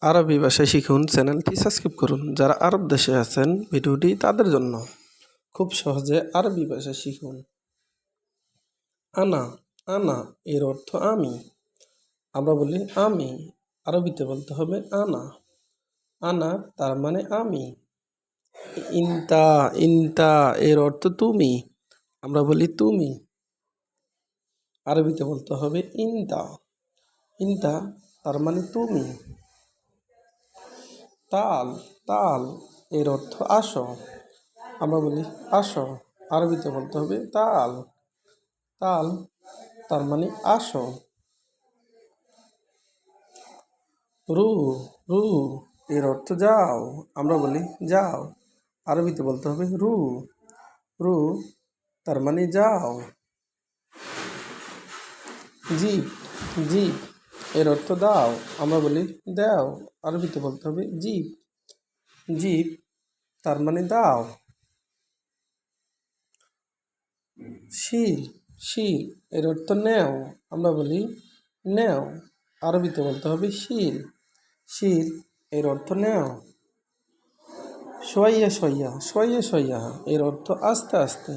আরবি ভাষা শিখুন চ্যানেলটি সাবস্ক্রাইব করুন। যারা আরব দেশে আছেন ভিডিওটি তাদের জন্য। খুব সহজে আরবি ভাষা শিখুন। আনা, আনা এর অর্থ আমি। আমরা বলি আমি, আরবিতে বলতে হবে আনা। আনা তার মানে আমি। ইনতা, ইনতা এর অর্থ তুমি। আমরা বলি তুমি, আরবিতে বলতে হবে ইনতা। ইনতা তার মানে তুমি। তাল, তাল এর অর্থ আসো। আমরা বলি আসো, আরবিতে বলতে হবে তাল। তাল তার মানে আসো। রু, রু এর অর্থ যাও। আমরা বলি যাও, আরবিতে বলতে হবে রু। রু তার মানে যাও। জিপ, জিপ এর অর্থ দাও। আমরা বলি দাও, আরবিতে বলতে হবে জিপ। জিপ তার মানে দাও। শিল, শিল এর অর্থ নেও। আমরা বলি নেও, আরবিতে বলতে হবে শিল। শিল এর অর্থ নেও। সইয়া সইয়া, সইয়া সইয়া এর অর্থ আস্তে আস্তে।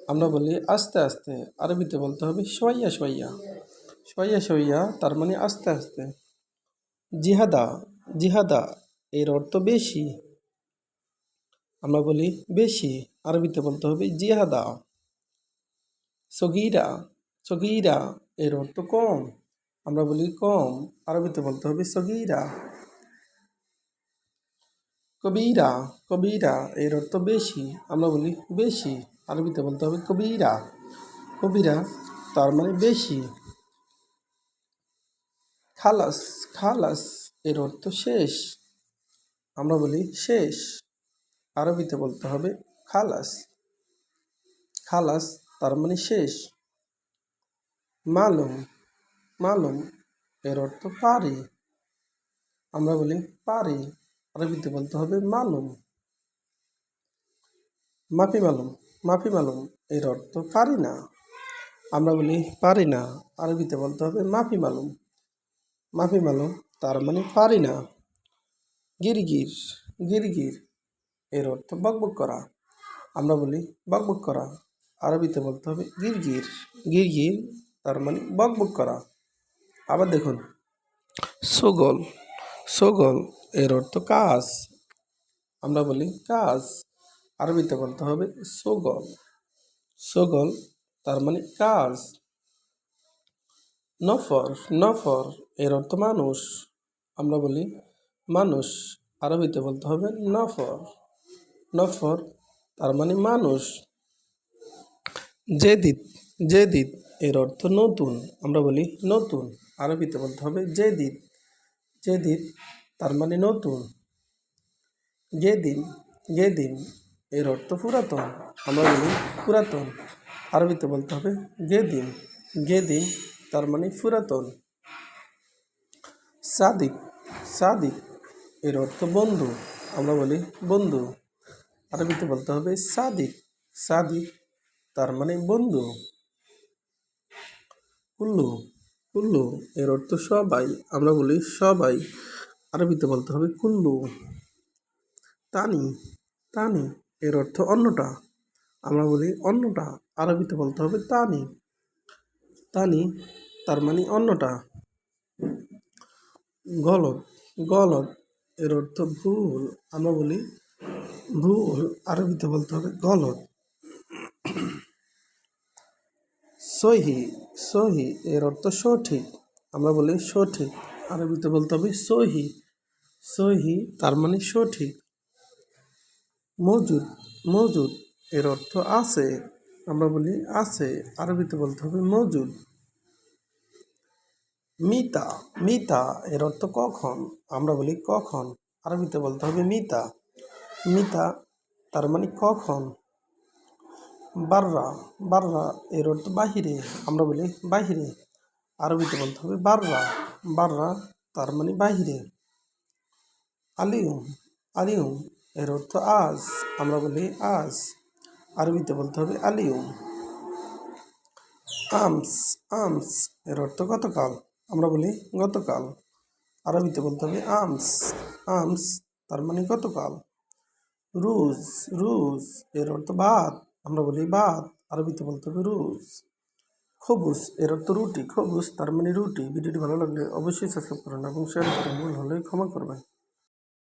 আমরা বলি আস্তে আস্তে, আরবিতে বলতে হবে সইয়া সইয়া। সইয়া সইয়া তার মানে আস্তে আস্তে। জিহাদা, জিহাদা এর অর্থ বেশি। আমরা বলি বেশি, আরবিতে বলতে হবে জিহাদা। সগীরা, সগীরা এর অর্থ কম। আমরা বলি কম, আরবিতে বলতে হবে সগীরা। কবিরা, কবিরা এর অর্থ বেশি। আমরা বলি বেশি, আরবিতে বলতে হবে কবিরা। কবিরা তার মানে বেশি। খালাস, খালাস এর অর্থ শেষ। আমরা বলি শেষ, আরবিতে বলতে হবে খালাস। খালাস তার মানে শেষ। মালুম, মালুম এর অর্থ পারি। আমরা বলি পারি, আরবিতে বলতে হবে মালুম। মাফি মালুম, মাফি মালুম এর অর্থ পারি না। আমরা বলি পারি না, আরবিতে বলতে হবে মাফি মালুম। মাফি মালুম তার মানে পারি না। গিরগির, গিরগির এর অর্থ বকবক করা। আমরা বলি বকবক করা, আরবিতে বলতে হবে গিরগির। গিরগির তার মানে বকবক করা। আবার দেখুন সগল, সগল এর অর্থ কাজ। আমরা বলি কাজ, আরবিতে বলতে হবে সগল। সগল তার মানে কাজ। নফর, নফর এর অর্থ মানুষ। আমরা বলি মানুষ, আরবিতে বলতে হবে নফর। নফর তার মানে মানুষ। জেদিদ, জেদিদ এর অর্থ নতুন। আমরা বলি নতুন, আরবিতে বলতে হবে জেদিদ। জেদিদ তার মানে নতুন। গেদিম, গেদিম এর অর্থ পুরাতন। আমরা বলি পুরাতন, আরবিতে বলতে হবে গেদিম। গেদিম তার মানে পুরাতন। সাদিক, সাদিক এর অর্থ বন্ধু। আমরা বলি বন্ধু, আরবিতে বলতে হবে সাদিক। সাদিক তার মানে বন্ধু। কুল্লু, কুল্লু এর অর্থ সবাই। আমরা বলি সবাই, আরবিতে বলতে হবে কুল্লু। তানি, তানি এর অর্থ অন্যটা। আমরা বলি অন্যটা, আরবিতে বলতে হবে তানি। তানি তার মানে অন্যটা। গলত, গলত এর অর্থ ভুল। আমরা বলি ভুল, আরবিতে বলতে হবে গলত। সহি, সহি এর অর্থ সঠিক। আমরা বলি সঠিক, আরবিতে বলতে হবে সহি। সহি তার মানে সঠিক। মজুদ, মজুদ এর অর্থ আছে। আমরা বলি আছে, আরবিতে বলতে হবে মজুদ। মিতা, মিতা এর অর্থ কখন। আমরা বলি কখন, আরবিতে বলতে হবে মিতা। মিতা তার মানে কখন। বাররা, বাররা এর অর্থ বাহিরে। আমরা বলি বাহিরে, আরবিতে বলতে হবে বাররা। বাররা তার মানে বাহিরে। আলিউম, আলিউম এর অর্থ আজ। আমরা বলি আজ, আরবিতে বলতে হবে আলিউম। আমস, আমস এর অর্থ গতকাল। আমরা বলি গতকাল, আরবিতে বলতে হবে আমস। আমস তার মানে গতকাল। রুজ, রুজ এর অর্থ ভাত, আমরা বলি ভাত, আরবিতে বলতে হবে রুজ। খবুজ এর অর্থ রুটি, খবুজ তার মানে রুটি। ভিডিওটি ভালো লাগলে অবশ্যই সাবস্ক্রাইব করুন এবং শেয়ার করুন, ভুল হলে ক্ষমা করবেন।